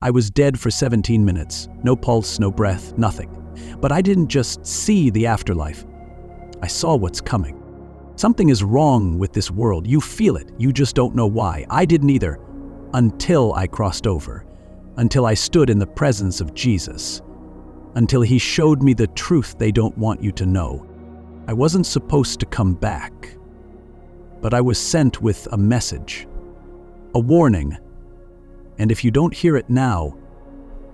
I was dead for 17 minutes. No pulse, no breath, nothing. But I didn't just see the afterlife. I saw what's coming. Something is wrong with this world. You feel it. You just don't know why. I didn't either. Until I crossed over. Until I stood in the presence of Jesus. Until he showed me the truth they don't want you to know. I wasn't supposed to come back. But I was sent with a message. A warning. And if you don't hear it now,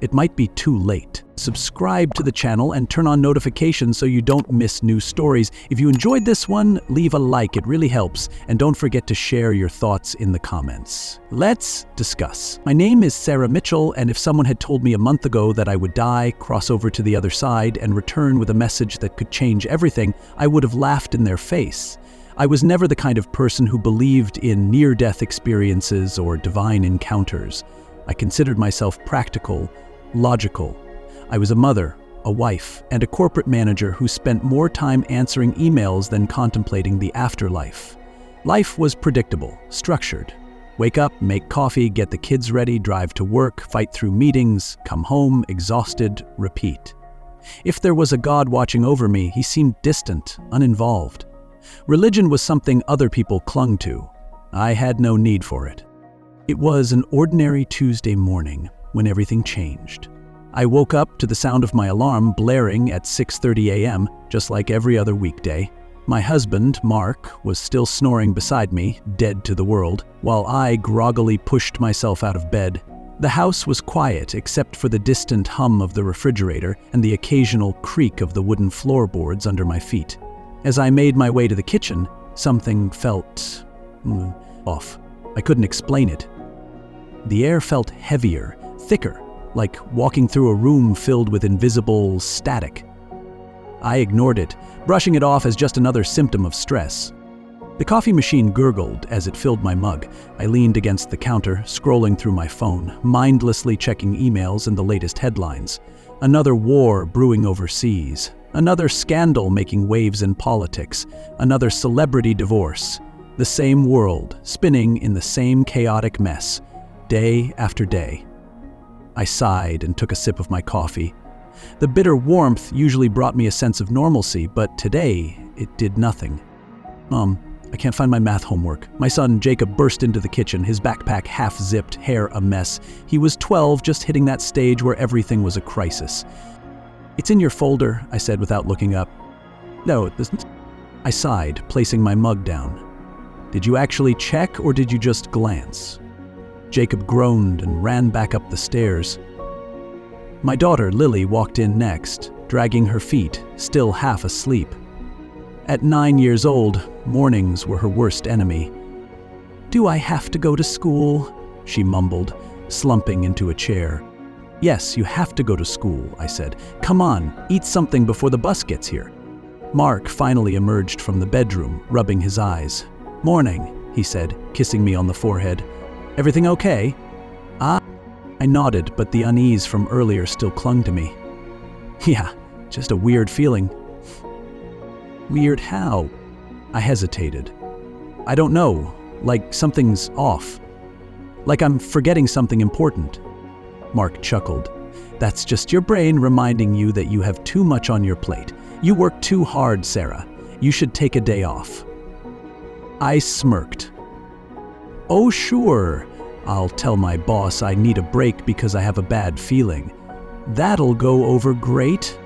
it might be too late. Subscribe to the channel and turn on notifications so you don't miss new stories. If you enjoyed this one, leave a like, it really helps. And don't forget to share your thoughts in the comments. Let's discuss. My name is Sarah Mitchell, and if someone had told me a month ago that I would die, cross over to the other side, and return with a message that could change everything, I would have laughed in their face. I was never the kind of person who believed in near-death experiences or divine encounters. I considered myself practical, logical. I was a mother, a wife, and a corporate manager who spent more time answering emails than contemplating the afterlife. Life was predictable, structured. Wake up, make coffee, get the kids ready, drive to work, fight through meetings, come home, exhausted, repeat. If there was a God watching over me, he seemed distant, uninvolved. Religion was something other people clung to. I had no need for it. It was an ordinary Tuesday morning when everything changed. I woke up to the sound of my alarm blaring at 6:30 a.m., just like every other weekday. My husband, Mark, was still snoring beside me, dead to the world, while I groggily pushed myself out of bed. The house was quiet except for the distant hum of the refrigerator and the occasional creak of the wooden floorboards under my feet. As I made my way to the kitchen, something felt off. I couldn't explain it. The air felt heavier, thicker, like walking through a room filled with invisible static. I ignored it, brushing it off as just another symptom of stress. The coffee machine gurgled as it filled my mug. I leaned against the counter, scrolling through my phone, mindlessly checking emails and the latest headlines. Another war brewing overseas. Another scandal making waves in politics. Another celebrity divorce. The same world, spinning in the same chaotic mess, day after day. I sighed and took a sip of my coffee. The bitter warmth usually brought me a sense of normalcy, but today it did nothing. Mom, I can't find my math homework. My son Jacob burst into the kitchen, his backpack half-zipped, hair a mess. He was 12, just hitting that stage where everything was a crisis. It's in your folder, I said without looking up. No, it isn't. I sighed, placing my mug down. Did you actually check, or did you just glance? Jacob groaned and ran back up the stairs. My daughter, Lily, walked in next, dragging her feet, still half asleep. At 9 years old, mornings were her worst enemy. "Do I have to go to school?" she mumbled, slumping into a chair. "Yes, you have to go to school," I said. "Come on, eat something before the bus gets here." Mark finally emerged from the bedroom, rubbing his eyes. "Morning," he said, kissing me on the forehead. "Everything okay?" I nodded, but the unease from earlier still clung to me. "Yeah, just a weird feeling." "Weird how?" I hesitated. "I don't know, like something's off. Like I'm forgetting something important." Mark chuckled. "That's just your brain reminding you that you have too much on your plate. You work too hard, Sarah. You should take a day off." I smirked. "Oh, sure. I'll tell my boss I need a break because I have a bad feeling. That'll go over great."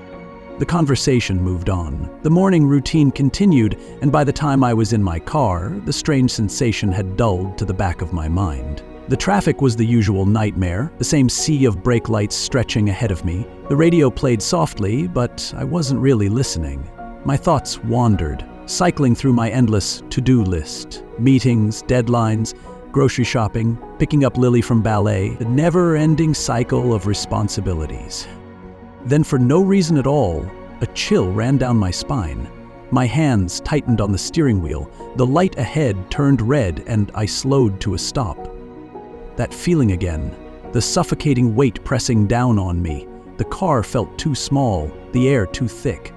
The conversation moved on. The morning routine continued, and by the time I was in my car, the strange sensation had dulled to the back of my mind. The traffic was the usual nightmare, the same sea of brake lights stretching ahead of me. The radio played softly, but I wasn't really listening. My thoughts wandered, cycling through my endless to-do list. Meetings, deadlines, grocery shopping, picking up Lily from ballet, the never-ending cycle of responsibilities. Then for no reason at all, a chill ran down my spine. My hands tightened on the steering wheel, the light ahead turned red, and I slowed to a stop. That feeling again, the suffocating weight pressing down on me. The car felt too small, the air too thick.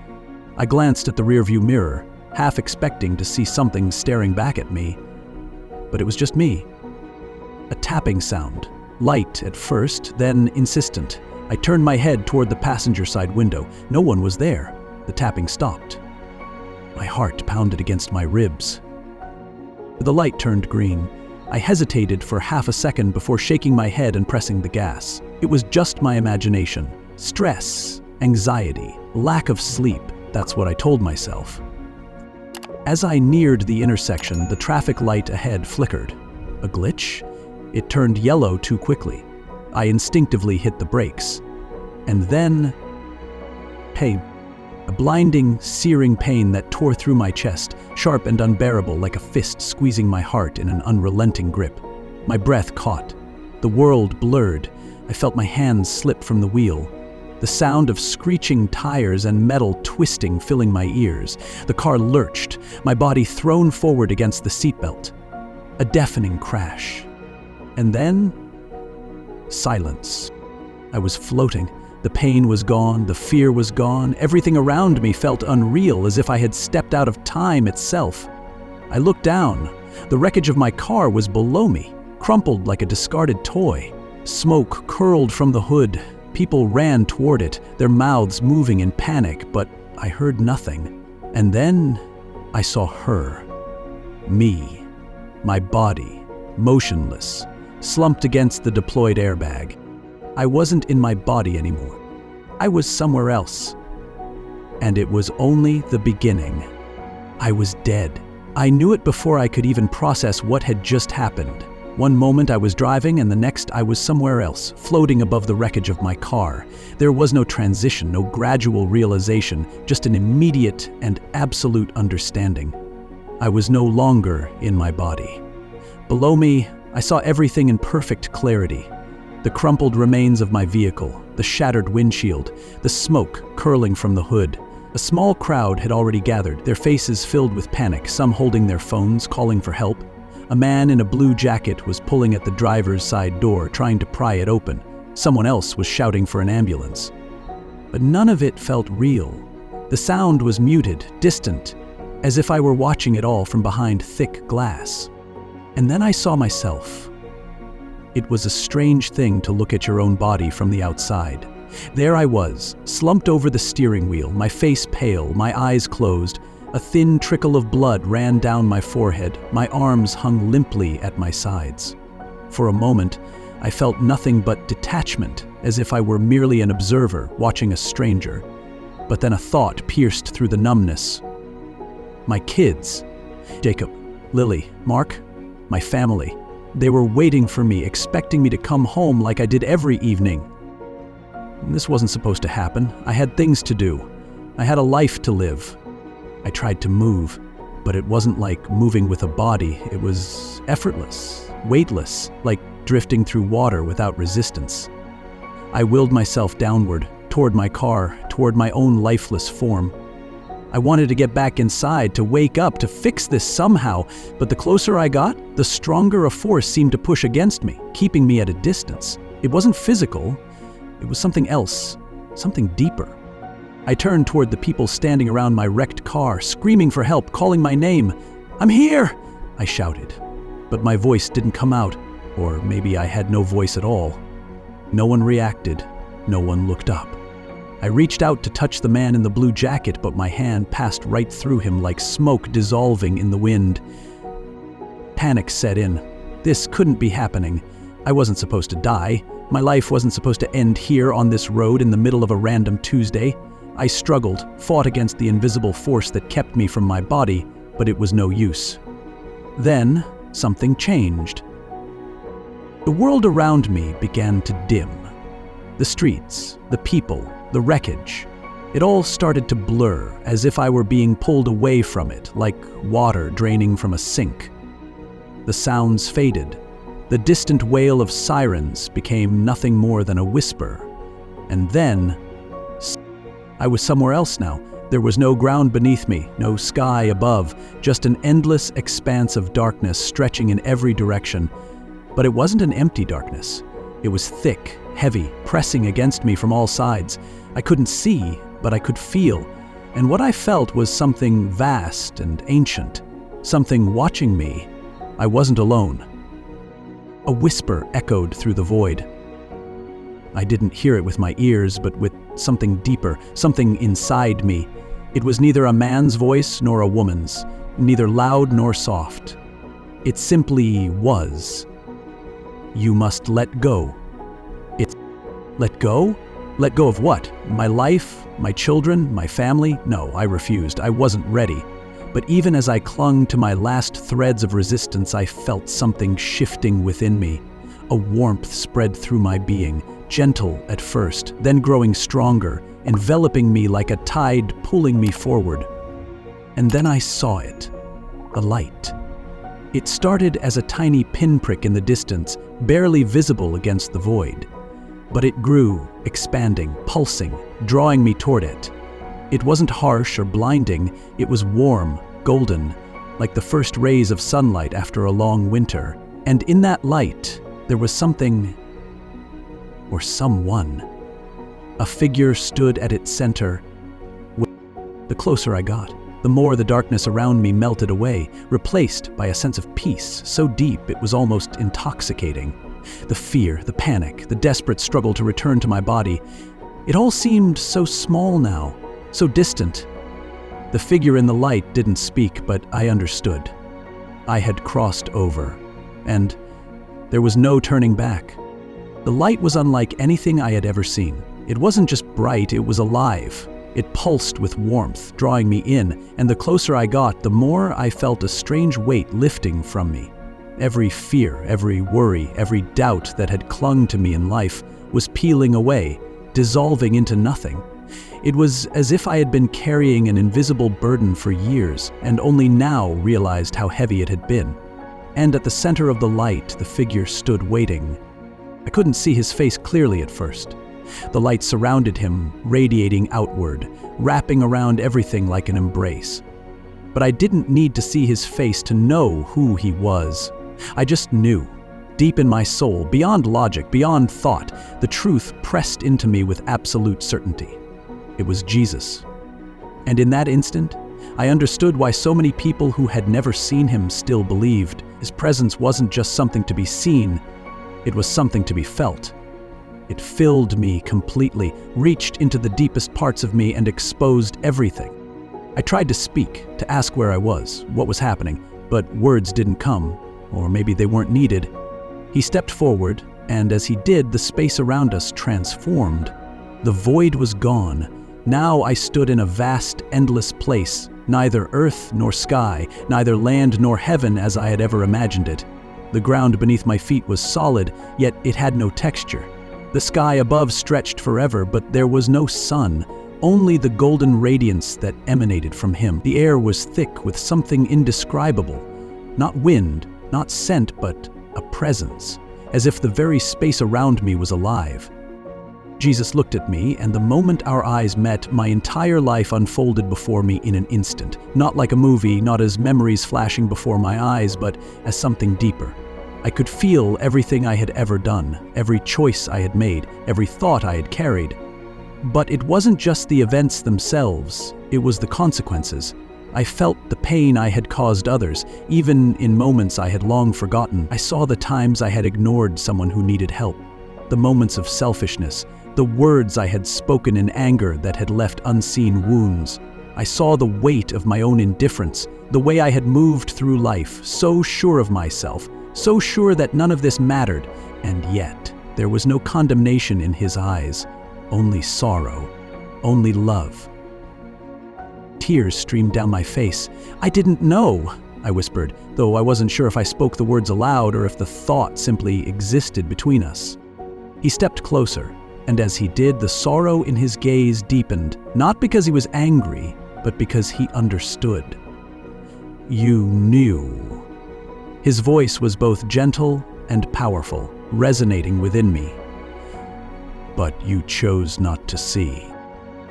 I glanced at the rearview mirror, half expecting to see something staring back at me. But it was just me. A tapping sound, Light at first, then insistent. I turned my head toward the passenger side window. No one was there. The tapping stopped. My heart pounded against my ribs. The light turned green. I hesitated for half a second before shaking my head and pressing the gas. It was just my imagination. Stress, anxiety, lack of sleep. That's what I told myself. As I neared the intersection, the traffic light ahead flickered. A glitch? It turned yellow too quickly. I instinctively hit the brakes. And then, pain. A blinding, searing pain that tore through my chest, sharp and unbearable like a fist squeezing my heart in an unrelenting grip. My breath caught. The world blurred. I felt my hands slip from the wheel. The sound of screeching tires and metal twisting filling my ears. The car lurched, my body thrown forward against the seatbelt. A deafening crash. And then, silence. I was floating. The pain was gone, the fear was gone. Everything around me felt unreal, as if I had stepped out of time itself. I looked down. The wreckage of my car was below me, crumpled like a discarded toy. Smoke curled from the hood. People ran toward it, their mouths moving in panic, but I heard nothing. And then I saw her. Me. My body, motionless, slumped against the deployed airbag. I wasn't in my body anymore. I was somewhere else. And it was only the beginning. I was dead. I knew it before I could even process what had just happened. One moment I was driving, and the next I was somewhere else, floating above the wreckage of my car. There was no transition, no gradual realization, just an immediate and absolute understanding. I was no longer in my body. Below me, I saw everything in perfect clarity. The crumpled remains of my vehicle, the shattered windshield, the smoke curling from the hood. A small crowd had already gathered, their faces filled with panic, some holding their phones, calling for help. A man in a blue jacket was pulling at the driver's side door, trying to pry it open. Someone else was shouting for an ambulance. But none of it felt real. The sound was muted, distant, as if I were watching it all from behind thick glass. And then I saw myself. It was a strange thing to look at your own body from the outside. There I was, slumped over the steering wheel, my face pale, my eyes closed. A thin trickle of blood ran down my forehead, my arms hung limply at my sides. For a moment, I felt nothing but detachment, as if I were merely an observer watching a stranger. But then a thought pierced through the numbness. My kids, Jacob, Lily, Mark, my family. They were waiting for me, expecting me to come home like I did every evening. This wasn't supposed to happen. I had things to do. I had a life to live. I tried to move, but it wasn't like moving with a body. It was effortless, weightless, like drifting through water without resistance. I willed myself downward, toward my car, toward my own lifeless form. I wanted to get back inside, to wake up, to fix this somehow, but the closer I got, the stronger a force seemed to push against me, keeping me at a distance. It wasn't physical, it was something else, something deeper. I turned toward the people standing around my wrecked car, screaming for help, calling my name. "I'm here!" I shouted. But my voice didn't come out, or maybe I had no voice at all. No one reacted, no one looked up. I reached out to touch the man in the blue jacket, but my hand passed right through him like smoke dissolving in the wind. Panic set in. This couldn't be happening. I wasn't supposed to die. My life wasn't supposed to end here on this road in the middle of a random Tuesday. I struggled, fought against the invisible force that kept me from my body, but it was no use. Then, something changed. The world around me began to dim. The streets, the people, the wreckage. It all started to blur, as if I were being pulled away from it, like water draining from a sink. The sounds faded. The distant wail of sirens became nothing more than a whisper. And then, I was somewhere else now. There was no ground beneath me, no sky above, just an endless expanse of darkness stretching in every direction. But it wasn't an empty darkness. It was thick, heavy, pressing against me from all sides. I couldn't see, but I could feel. And what I felt was something vast and ancient, something watching me. I wasn't alone. A whisper echoed through the void. I didn't hear it with my ears, but with something deeper, something inside me. It was neither a man's voice nor a woman's, neither loud nor soft. It simply was. You must let go. Let go? Let go of what? My life? My children? My family? No, I refused. I wasn't ready. But even as I clung to my last threads of resistance, I felt something shifting within me. A warmth spread through my being, gentle at first, then growing stronger, enveloping me like a tide pulling me forward. And then I saw it. The light. It started as a tiny pinprick in the distance, barely visible against the void. But it grew, expanding, pulsing, drawing me toward it. It wasn't harsh or blinding, it was warm, golden, like the first rays of sunlight after a long winter. And in that light, there was something, or someone. A figure stood at its center. The closer I got, the more the darkness around me melted away, replaced by a sense of peace so deep it was almost intoxicating. The fear, the panic, the desperate struggle to return to my body, it all seemed so small now, so distant. The figure in the light didn't speak, but I understood. I had crossed over, and there was no turning back. The light was unlike anything I had ever seen. It wasn't just bright, it was alive. It pulsed with warmth, drawing me in, and the closer I got, the more I felt a strange weight lifting from me. Every fear, every worry, every doubt that had clung to me in life was peeling away, dissolving into nothing. It was as if I had been carrying an invisible burden for years, and only now realized how heavy it had been. And at the center of the light, the figure stood waiting. I couldn't see his face clearly at first. The light surrounded him, radiating outward, wrapping around everything like an embrace. But I didn't need to see his face to know who he was. I just knew. Deep in my soul, beyond logic, beyond thought, the truth pressed into me with absolute certainty. It was Jesus. And in that instant, I understood why so many people who had never seen him still believed. His presence wasn't just something to be seen, it was something to be felt. It filled me completely, reached into the deepest parts of me and exposed everything. I tried to speak, to ask where I was, what was happening, but words didn't come, or maybe they weren't needed. He stepped forward, and as he did, the space around us transformed. The void was gone. Now I stood in a vast, endless place, neither earth nor sky, neither land nor heaven as I had ever imagined it. The ground beneath my feet was solid, yet it had no texture. The sky above stretched forever, but there was no sun, only the golden radiance that emanated from him. The air was thick with something indescribable. Not wind, not scent, but a presence, as if the very space around me was alive. Jesus looked at me, and the moment our eyes met, my entire life unfolded before me in an instant. Not like a movie, not as memories flashing before my eyes, but as something deeper. I could feel everything I had ever done, every choice I had made, every thought I had carried. But it wasn't just the events themselves, it was the consequences. I felt the pain I had caused others, even in moments I had long forgotten. I saw the times I had ignored someone who needed help, the moments of selfishness, the words I had spoken in anger that had left unseen wounds. I saw the weight of my own indifference, the way I had moved through life, so sure of myself, so sure that none of this mattered, and yet there was no condemnation in his eyes, only sorrow, only love. Tears streamed down my face. "I didn't know," I whispered, though I wasn't sure if I spoke the words aloud or if the thought simply existed between us. He stepped closer, and as he did, the sorrow in his gaze deepened, not because he was angry, but because he understood. "You knew." His voice was both gentle and powerful, resonating within me. "But you chose not to see."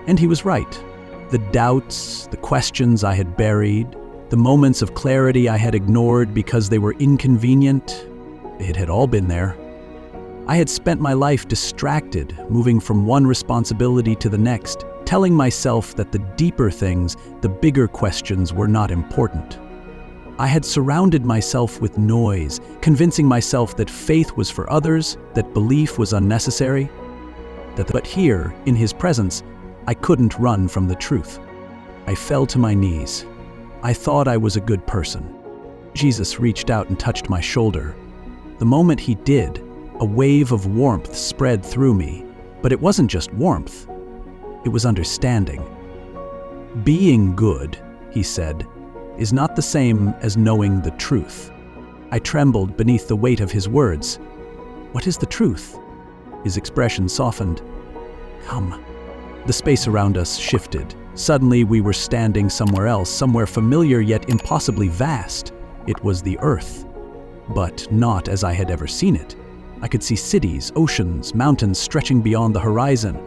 And he was right. The doubts, the questions I had buried, the moments of clarity I had ignored because they were inconvenient, it had all been there. I had spent my life distracted, moving from one responsibility to the next, telling myself that the deeper things, the bigger questions were not important. I had surrounded myself with noise, convincing myself that faith was for others, that belief was unnecessary. But here, in his presence, I couldn't run from the truth. I fell to my knees. I thought I was a good person. Jesus reached out and touched my shoulder. The moment he did, a wave of warmth spread through me. But it wasn't just warmth. It was understanding. Being good, he said, is not the same as knowing the truth. I trembled beneath the weight of his words. What is the truth? His expression softened. Come. The space around us shifted. Suddenly we were standing somewhere else, somewhere familiar yet impossibly vast. It was the earth, but not as I had ever seen it. I could see cities, oceans, mountains stretching beyond the horizon.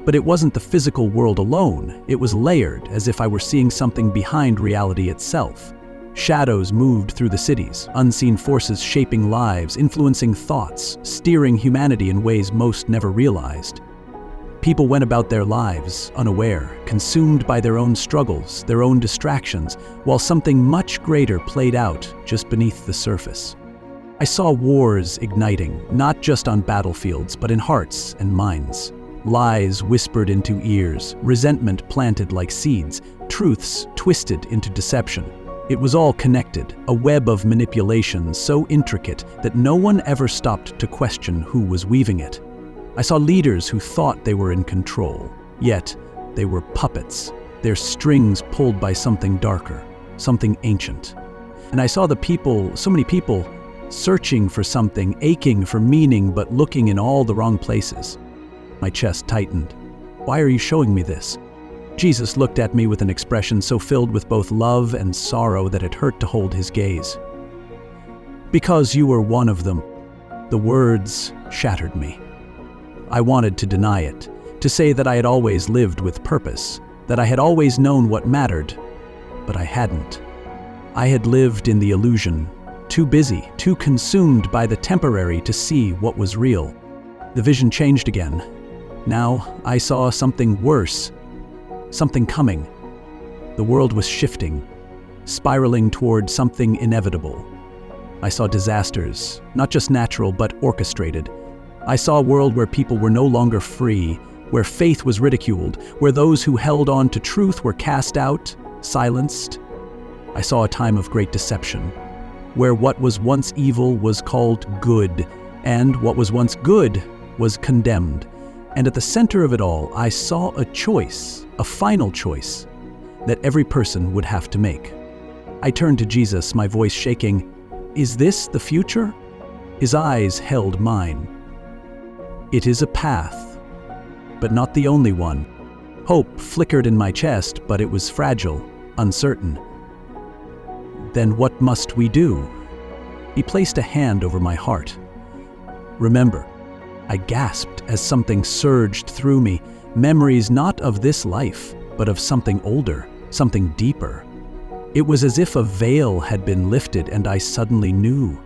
But it wasn't the physical world alone. It was layered, as if I were seeing something behind reality itself. Shadows moved through the cities, unseen forces shaping lives, influencing thoughts, steering humanity in ways most never realized. People went about their lives, unaware, consumed by their own struggles, their own distractions, while something much greater played out just beneath the surface. I saw wars igniting, not just on battlefields, but in hearts and minds. Lies whispered into ears, resentment planted like seeds, truths twisted into deception. It was all connected, a web of manipulation so intricate that no one ever stopped to question who was weaving it. I saw leaders who thought they were in control, yet they were puppets, their strings pulled by something darker, something ancient. And I saw so many people, searching for something, aching for meaning, but looking in all the wrong places. My chest tightened. Why are you showing me this? Jesus looked at me with an expression so filled with both love and sorrow that it hurt to hold his gaze. Because you were one of them. The words shattered me. I wanted to deny it, to say that I had always lived with purpose, that I had always known what mattered, but I hadn't. I had lived in the illusion, too busy, too consumed by the temporary to see what was real. The vision changed again. Now I saw something worse, something coming. The world was shifting, spiraling toward something inevitable. I saw disasters, not just natural but orchestrated. I saw a world where people were no longer free, where faith was ridiculed, where those who held on to truth were cast out, silenced. I saw a time of great deception, where what was once evil was called good, and what was once good was condemned. And at the center of it all, I saw a choice, a final choice, that every person would have to make. I turned to Jesus, my voice shaking. Is this the future? His eyes held mine. It is a path, but not the only one. Hope flickered in my chest, but it was fragile, uncertain. Then what must we do? He placed a hand over my heart. Remember, I gasped as something surged through me, memories not of this life, but of something older, something deeper. It was as if a veil had been lifted and I suddenly knew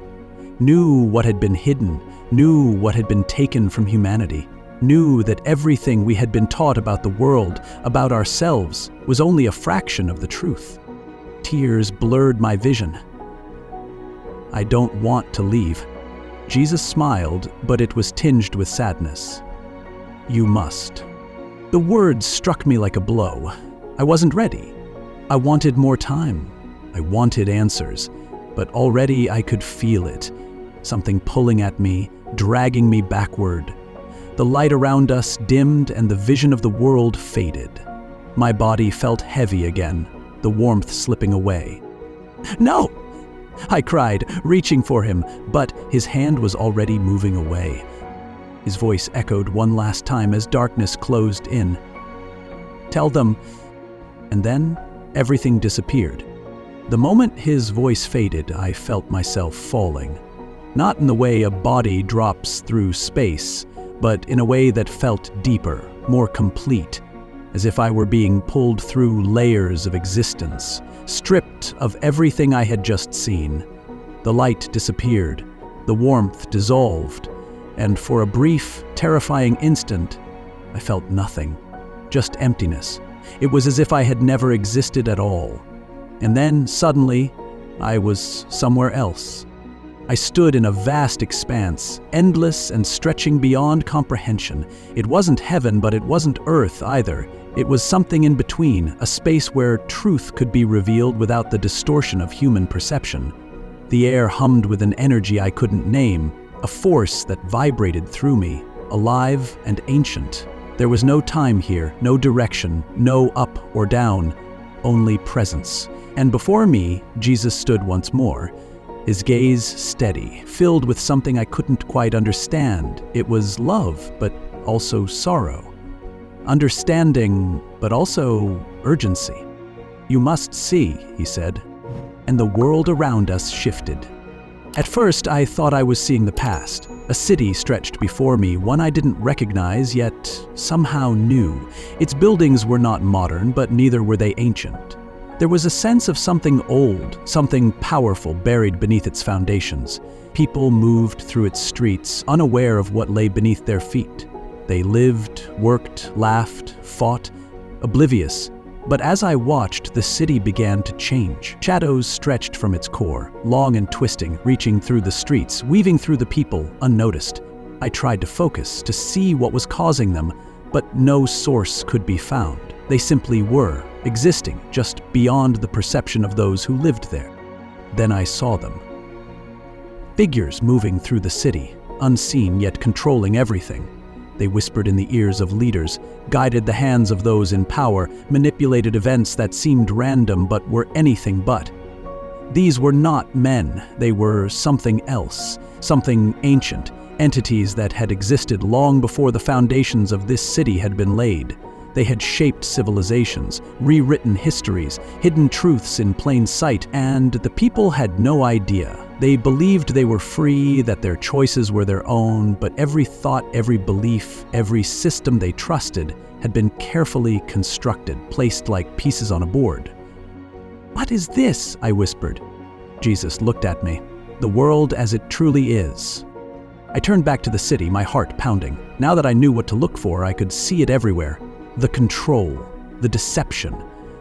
what had been hidden, knew what had been taken from humanity, knew that everything we had been taught about the world, about ourselves, was only a fraction of the truth. Tears blurred my vision. I don't want to leave. Jesus smiled, but it was tinged with sadness. You must. The words struck me like a blow. I wasn't ready. I wanted more time. I wanted answers, but already I could feel it. Something pulling at me, dragging me backward. The light around us dimmed and the vision of the world faded. My body felt heavy again, the warmth slipping away. No! I cried, reaching for him, but his hand was already moving away. His voice echoed one last time as darkness closed in. Tell them. And then everything disappeared. The moment his voice faded, I felt myself falling. Not in the way a body drops through space, but in a way that felt deeper, more complete, as if I were being pulled through layers of existence, stripped of everything I had just seen. The light disappeared, the warmth dissolved, and for a brief, terrifying instant, I felt nothing, just emptiness. It was as if I had never existed at all. And then, suddenly, I was somewhere else. I stood in a vast expanse, endless and stretching beyond comprehension. It wasn't heaven, but it wasn't earth either. It was something in between, a space where truth could be revealed without the distortion of human perception. The air hummed with an energy I couldn't name, a force that vibrated through me, alive and ancient. There was no time here, no direction, no up or down, only presence. And before me, Jesus stood once more, his gaze steady, filled with something I couldn't quite understand. It was love, but also sorrow. Understanding, but also urgency. "You must see," he said, and the world around us shifted. At first, I thought I was seeing the past. A city stretched before me, one I didn't recognize, yet somehow knew. Its buildings were not modern, but neither were they ancient. There was a sense of something old, something powerful buried beneath its foundations. People moved through its streets, unaware of what lay beneath their feet. They lived, worked, laughed, fought, oblivious. But as I watched, the city began to change. Shadows stretched from its core, long and twisting, reaching through the streets, weaving through the people, unnoticed. I tried to focus, to see what was causing them, but no source could be found. They simply were, existing, just beyond the perception of those who lived there. Then I saw them. Figures moving through the city, unseen yet controlling everything. They whispered in the ears of leaders, guided the hands of those in power, manipulated events that seemed random but were anything but. These were not men, they were something else, something ancient, entities that had existed long before the foundations of this city had been laid. They had shaped civilizations, rewritten histories, hidden truths in plain sight, and the people had no idea. They believed they were free, that their choices were their own, but every thought, every belief, every system they trusted had been carefully constructed, placed like pieces on a board. "What is this?" I whispered. Jesus looked at me. "The world as it truly is." I turned back to the city, my heart pounding. Now that I knew what to look for, I could see it everywhere. The control, the deception.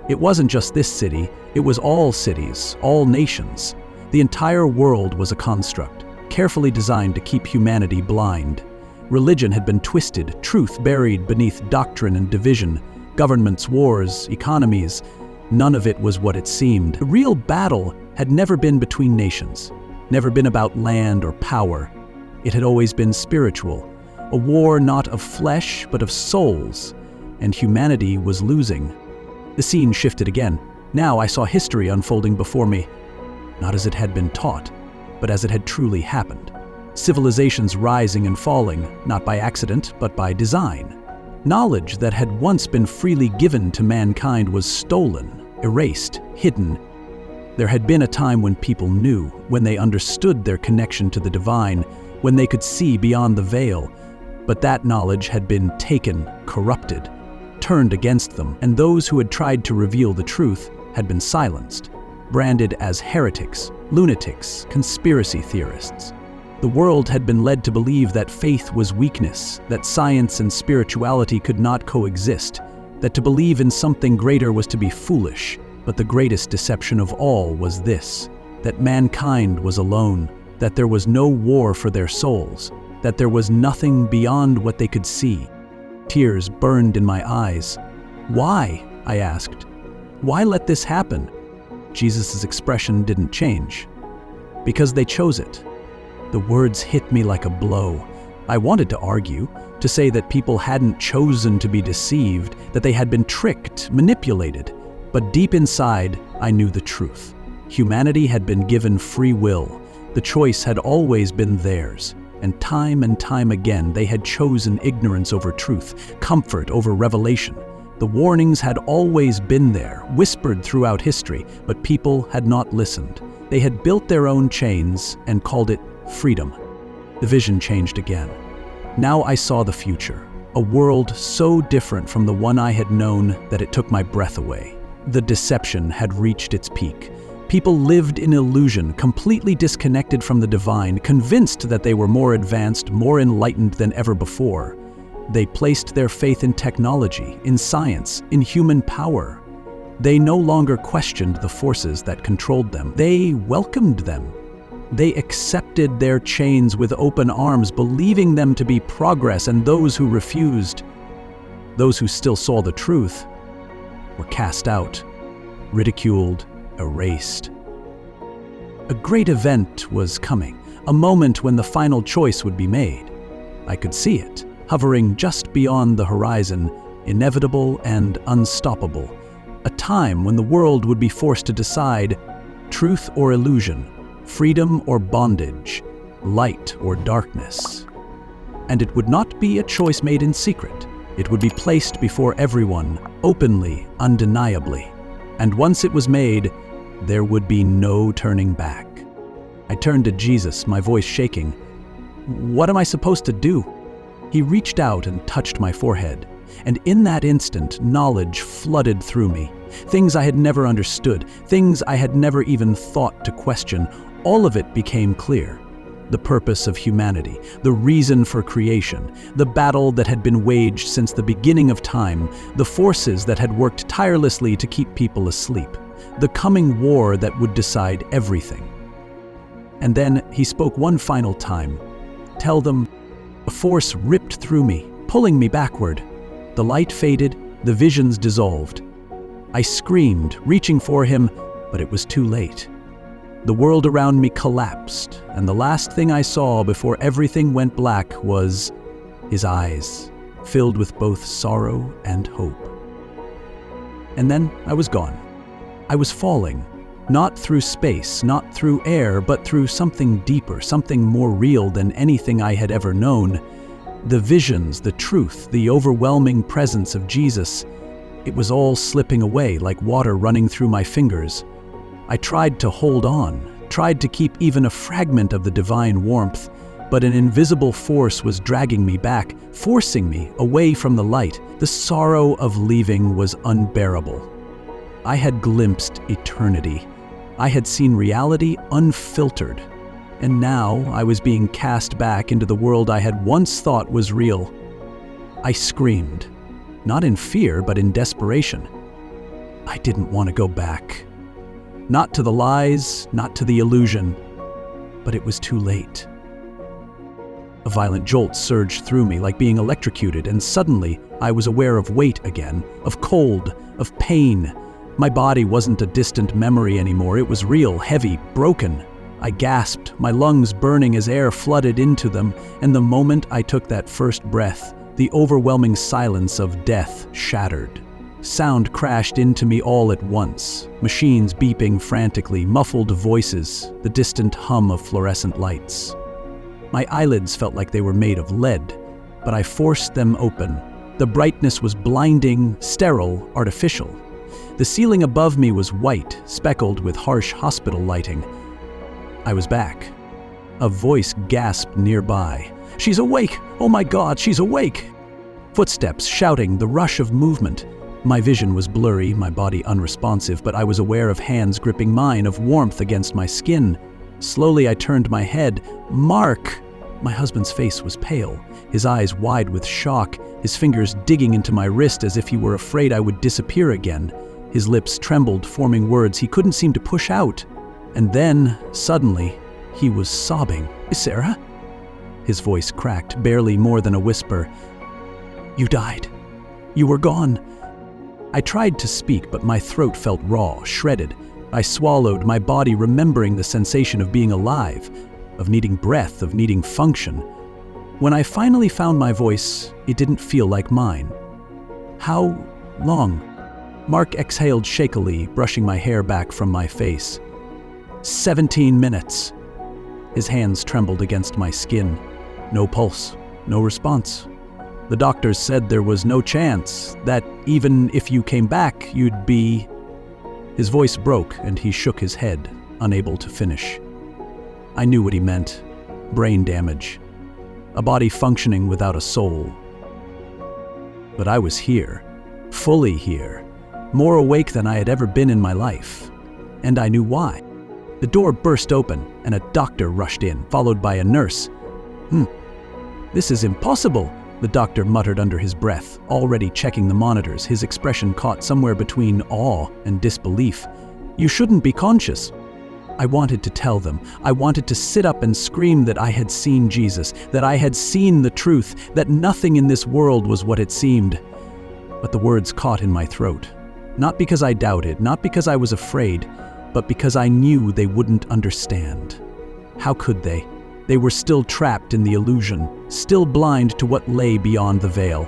It wasn't just this city, it was all cities, all nations. The entire world was a construct, carefully designed to keep humanity blind. Religion had been twisted, truth buried beneath doctrine and division, governments, wars, economies. None of it was what it seemed. The real battle had never been between nations, never been about land or power. It had always been spiritual, a war not of flesh but of souls, and humanity was losing. The scene shifted again. Now I saw history unfolding before me, not as it had been taught, but as it had truly happened. Civilizations rising and falling, not by accident, but by design. Knowledge that had once been freely given to mankind was stolen, erased, hidden. There had been a time when people knew, when they understood their connection to the divine, when they could see beyond the veil. But that knowledge had been taken, corrupted, turned against them, and those who had tried to reveal the truth had been silenced, branded as heretics, lunatics, conspiracy theorists. The world had been led to believe that faith was weakness, that science and spirituality could not coexist, that to believe in something greater was to be foolish. But the greatest deception of all was this, that mankind was alone, that there was no war for their souls, that there was nothing beyond what they could see. Tears burned in my eyes. "Why?" I asked. "Why let this happen?" Jesus' expression didn't change. "Because they chose it." The words hit me like a blow. I wanted to argue, to say that people hadn't chosen to be deceived, that they had been tricked, manipulated. But deep inside, I knew the truth. Humanity had been given free will. The choice had always been theirs. And time again, they had chosen ignorance over truth, comfort over revelation. The warnings had always been there, whispered throughout history, but people had not listened. They had built their own chains and called it freedom. The vision changed again. Now I saw the future, a world so different from the one I had known that it took my breath away. The deception had reached its peak. People lived in illusion, completely disconnected from the divine, convinced that they were more advanced, more enlightened than ever before. They placed their faith in technology, in science, in human power. They no longer questioned the forces that controlled them. They welcomed them. They accepted their chains with open arms, believing them to be progress, and those who refused, those who still saw the truth, were cast out, ridiculed, erased. A great event was coming, a moment when the final choice would be made. I could see it, hovering just beyond the horizon, inevitable and unstoppable. A time when the world would be forced to decide truth or illusion, freedom or bondage, light or darkness. And it would not be a choice made in secret. It would be placed before everyone, openly, undeniably. And once it was made, there would be no turning back. I turned to Jesus, my voice shaking. "What am I supposed to do?" He reached out and touched my forehead. And in that instant, knowledge flooded through me. Things I had never understood, things I had never even thought to question. All of it became clear. The purpose of humanity, the reason for creation, the battle that had been waged since the beginning of time, the forces that had worked tirelessly to keep people asleep, the coming war that would decide everything. And then he spoke one final time. "Tell them." A force ripped through me, pulling me backward. The light faded, the visions dissolved. I screamed, reaching for him, but it was too late. The world around me collapsed, and the last thing I saw before everything went black was his eyes, filled with both sorrow and hope. And then I was gone. I was falling, not through space, not through air, but through something deeper, something more real than anything I had ever known. The visions, the truth, the overwhelming presence of Jesus, it was all slipping away like water running through my fingers. I tried to hold on, tried to keep even a fragment of the divine warmth, but an invisible force was dragging me back, forcing me away from the light. The sorrow of leaving was unbearable. I had glimpsed eternity. I had seen reality unfiltered. And now I was being cast back into the world I had once thought was real. I screamed, not in fear, but in desperation. I didn't want to go back. Not to the lies, not to the illusion, but it was too late. A violent jolt surged through me like being electrocuted, and suddenly I was aware of weight again, of cold, of pain. My body wasn't a distant memory anymore, it was real, heavy, broken. I gasped, my lungs burning as air flooded into them, and the moment I took that first breath, the overwhelming silence of death shattered. Sound crashed into me all at once, machines beeping frantically, muffled voices, the distant hum of fluorescent lights. My eyelids felt like they were made of lead, but I forced them open. The brightness was blinding, sterile, artificial. The ceiling above me was white, speckled with harsh hospital lighting. I was back. A voice gasped nearby. "She's awake! Oh my God, she's awake!" Footsteps shouting, the rush of movement. My vision was blurry, my body unresponsive, but I was aware of hands gripping mine, of warmth against my skin. Slowly I turned my head. "Mark!" My husband's face was pale, his eyes wide with shock, his fingers digging into my wrist as if he were afraid I would disappear again. His lips trembled, forming words he couldn't seem to push out. And then, suddenly, he was sobbing. "Sarah?" His voice cracked, barely more than a whisper. "You died. You were gone." I tried to speak, but my throat felt raw, shredded. I swallowed, my body remembering the sensation of being alive, of needing breath, of needing function. When I finally found my voice, it didn't feel like mine. "How long?" Mark exhaled shakily, brushing my hair back from my face. 17 minutes. His hands trembled against my skin. No pulse, no response. The doctors said there was no chance, that even if you came back, you'd be... His voice broke and he shook his head, unable to finish. I knew what he meant. Brain damage. A body functioning without a soul. But I was here. Fully here. More awake than I had ever been in my life. And I knew why. The door burst open and a doctor rushed in, followed by a nurse. This is impossible," The doctor muttered under his breath, already checking the monitors, his expression caught somewhere between awe and disbelief. "You shouldn't be conscious." I wanted to tell them. I wanted to sit up and scream that I had seen Jesus, that I had seen the truth, that nothing in this world was what it seemed. But the words caught in my throat. Not because I doubted, not because I was afraid, but because I knew they wouldn't understand. How could they? They were still trapped in the illusion, still blind to what lay beyond the veil.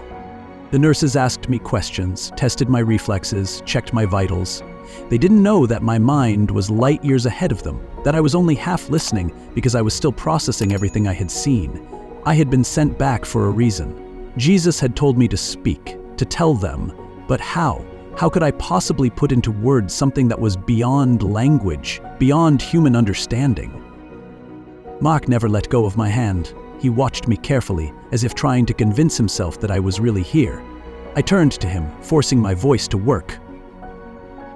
The nurses asked me questions, tested my reflexes, checked my vitals. They didn't know that my mind was light years ahead of them, that I was only half listening because I was still processing everything I had seen. I had been sent back for a reason. Jesus had told me to speak, to tell them, but how? How could I possibly put into words something that was beyond language, beyond human understanding? Mark never let go of my hand. He watched me carefully, as if trying to convince himself that I was really here. I turned to him, forcing my voice to work.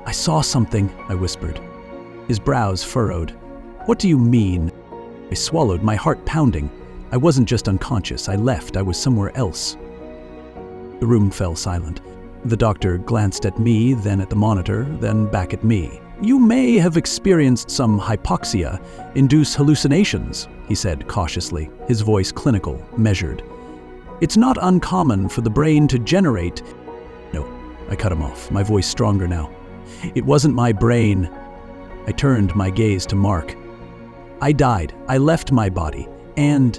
"I saw something," I whispered. His brows furrowed. "What do you mean?" I swallowed, my heart pounding. I wasn't just unconscious, I left, I was somewhere else. The room fell silent. The doctor glanced at me, then at the monitor, then back at me. "You may have experienced some hypoxia, induced hallucinations," he said cautiously, his voice clinical, measured. "It's not uncommon for the brain to generate—" No, I cut him off, my voice stronger now. "It wasn't my brain." I turned my gaze to Mark. "I died, I left my body, and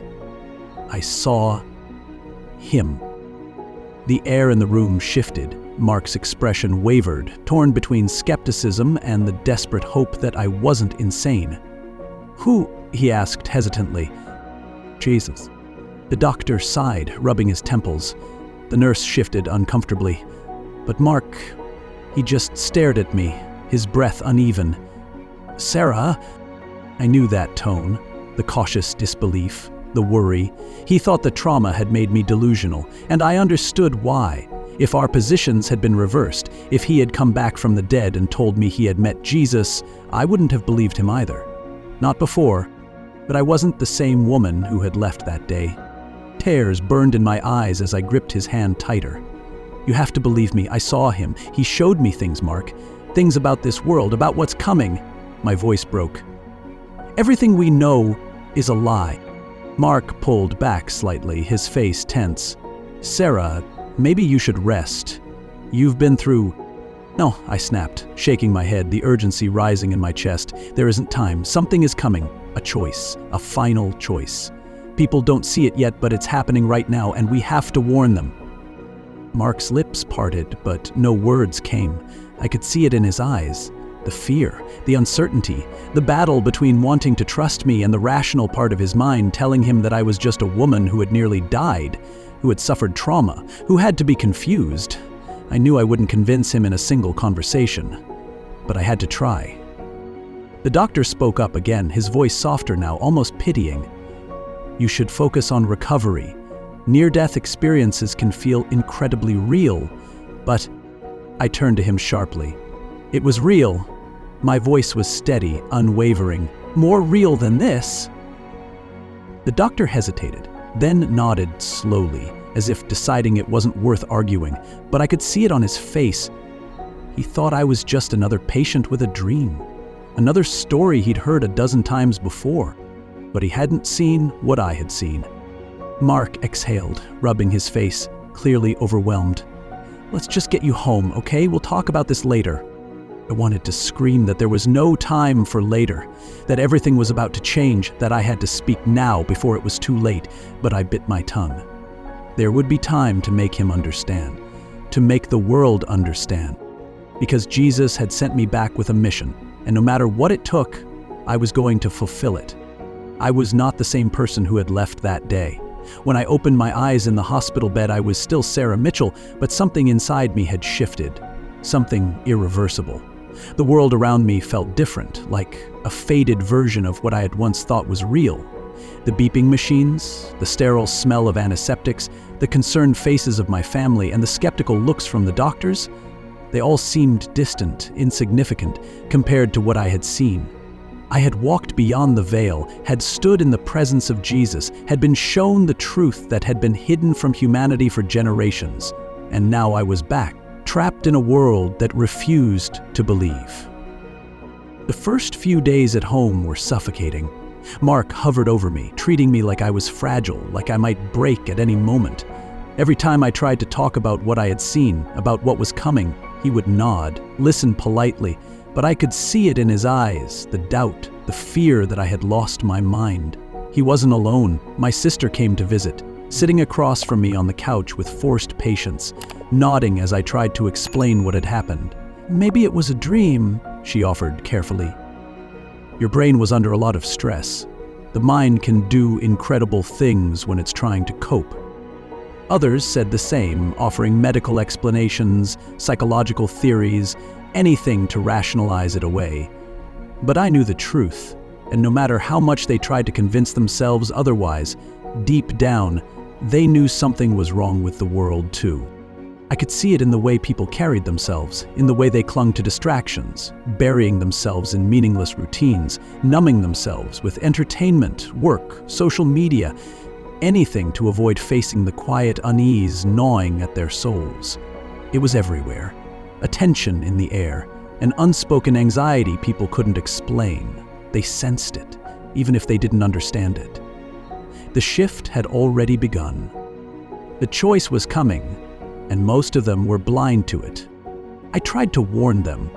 I saw him." The air in the room shifted. Mark's expression wavered, torn between skepticism and the desperate hope that I wasn't insane. "Who?" he asked hesitantly. "Jesus." The doctor sighed, rubbing his temples. The nurse shifted uncomfortably. But Mark, he just stared at me, his breath uneven. "Sarah?" I knew that tone, the cautious disbelief, the worry. He thought the trauma had made me delusional, and I understood why. If our positions had been reversed, if he had come back from the dead and told me he had met Jesus, I wouldn't have believed him either. Not before, but I wasn't the same woman who had left that day. Tears burned in my eyes as I gripped his hand tighter. "You have to believe me, I saw him. He showed me things, Mark. Things about this world, about what's coming." My voice broke. "Everything we know is a lie." Mark pulled back slightly, his face tense. "Sarah, maybe you should rest. You've been through—" "No," I snapped, shaking my head, the urgency rising in my chest. "There isn't time. Something is coming. A choice. A final choice. People don't see it yet, but it's happening right now, and we have to warn them." Mark's lips parted, but no words came. I could see it in his eyes. The fear, the uncertainty, the battle between wanting to trust me and the rational part of his mind telling him that I was just a woman who had nearly died, who had suffered trauma, who had to be confused. I knew I wouldn't convince him in a single conversation, but I had to try. The doctor spoke up again, his voice softer now, almost pitying. "You should focus on recovery. Near-death experiences can feel incredibly real, but—" I turned to him sharply. "It was real." My voice was steady, unwavering. "More real than this." The doctor hesitated, then nodded slowly, as if deciding it wasn't worth arguing, but I could see it on his face. He thought I was just another patient with a dream, another story he'd heard a dozen times before, but he hadn't seen what I had seen. Mark exhaled, rubbing his face, clearly overwhelmed. "Let's just get you home, okay? We'll talk about this later." I wanted to scream that there was no time for later, that everything was about to change, that I had to speak now before it was too late, but I bit my tongue. There would be time to make him understand, to make the world understand, because Jesus had sent me back with a mission, and no matter what it took, I was going to fulfill it. I was not the same person who had left that day. When I opened my eyes in the hospital bed, I was still Sarah Mitchell, but something inside me had shifted, something irreversible. The world around me felt different, like a faded version of what I had once thought was real. The beeping machines, the sterile smell of antiseptics, the concerned faces of my family, and the skeptical looks from the doctors, they all seemed distant, insignificant, compared to what I had seen. I had walked beyond the veil, had stood in the presence of Jesus, had been shown the truth that had been hidden from humanity for generations. And now I was back, trapped in a world that refused to believe. The first few days at home were suffocating. Mark hovered over me, treating me like I was fragile, like I might break at any moment. Every time I tried to talk about what I had seen, about what was coming, he would nod, listen politely, but I could see it in his eyes, the doubt, the fear that I had lost my mind. He wasn't alone. My sister came to visit, sitting across from me on the couch with forced patience, nodding as I tried to explain what had happened. "Maybe it was a dream," she offered carefully. "Your brain was under a lot of stress. The mind can do incredible things when it's trying to cope." Others said the same, offering medical explanations, psychological theories, anything to rationalize it away. But I knew the truth, and no matter how much they tried to convince themselves otherwise, deep down, they knew something was wrong with the world too. I could see it in the way people carried themselves, in the way they clung to distractions, burying themselves in meaningless routines, numbing themselves with entertainment, work, social media, anything to avoid facing the quiet unease gnawing at their souls. It was everywhere. A tension in the air, an unspoken anxiety people couldn't explain. They sensed it, even if they didn't understand it. The shift had already begun. The choice was coming, and most of them were blind to it. I tried to warn them.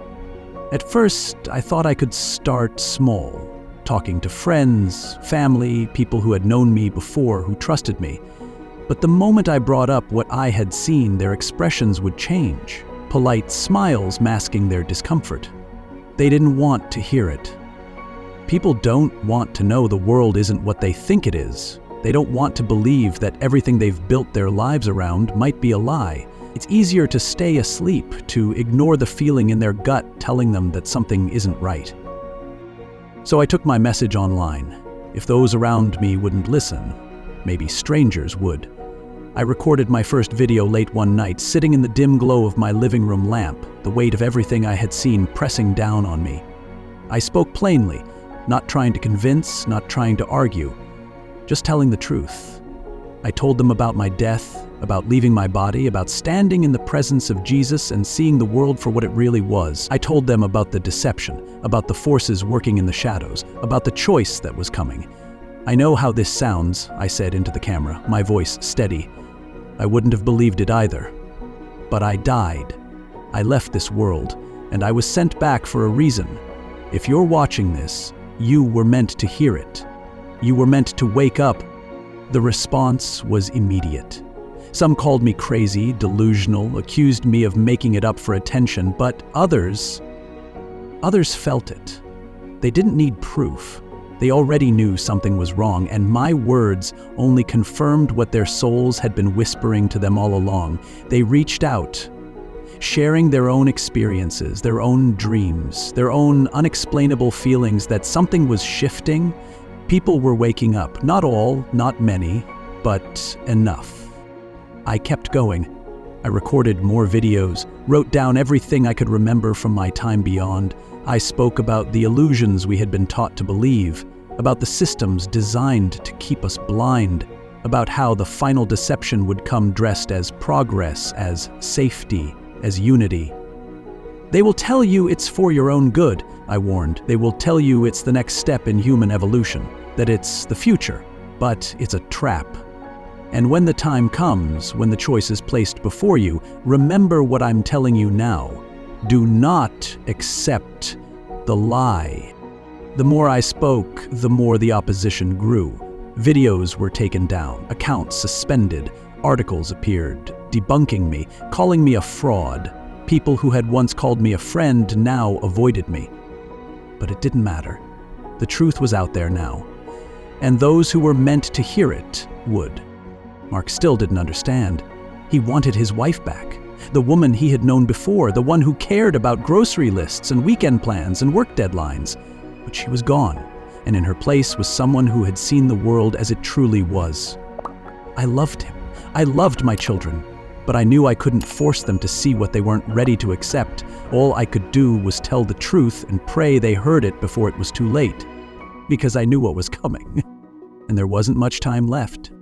At first, I thought I could start small, talking to friends, family, people who had known me before, who trusted me. But the moment I brought up what I had seen, their expressions would change, polite smiles masking their discomfort. They didn't want to hear it. People don't want to know the world isn't what they think it is. They don't want to believe that everything they've built their lives around might be a lie. It's easier to stay asleep, to ignore the feeling in their gut telling them that something isn't right. So I took my message online. If those around me wouldn't listen, maybe strangers would. I recorded my first video late one night, sitting in the dim glow of my living room lamp, the weight of everything I had seen pressing down on me. I spoke plainly, not trying to convince, not trying to argue, just telling the truth. I told them about my death, about leaving my body, about standing in the presence of Jesus and seeing the world for what it really was. I told them about the deception, about the forces working in the shadows, about the choice that was coming. "I know how this sounds," I said into the camera, my voice steady. I wouldn't have believed it either. But I died. I left this world, and I was sent back for a reason. If you're watching this, you were meant to hear it. You were meant to wake up. The response was immediate. Some called me crazy, delusional, accused me of making it up for attention, but others felt it. They didn't need proof. They already knew something was wrong, and my words only confirmed what their souls had been whispering to them all along. They reached out, sharing their own experiences, their own dreams, their own unexplainable feelings that something was shifting. People were waking up. Not all, not many, but enough. I kept going. I recorded more videos, wrote down everything I could remember from my time beyond. I spoke about the illusions we had been taught to believe, about the systems designed to keep us blind, about how the final deception would come dressed as progress, as safety, as unity. "They will tell you it's for your own good," I warned. "They will tell you it's the next step in human evolution, that it's the future, but it's a trap. And when the time comes, when the choice is placed before you, remember what I'm telling you now. Do not accept the lie." The more I spoke, the more the opposition grew. Videos were taken down, accounts suspended, articles appeared, debunking me, calling me a fraud. People who had once called me a friend now avoided me. But it didn't matter. The truth was out there now. And those who were meant to hear it would. Mark still didn't understand. He wanted his wife back. The woman he had known before, the one who cared about grocery lists and weekend plans and work deadlines. But she was gone, and in her place was someone who had seen the world as it truly was. I loved him. I loved my children. but I knew I couldn't force them to see what they weren't ready to accept. All I could do was tell the truth and pray they heard it before it was too late, because I knew what was coming, and there wasn't much time left.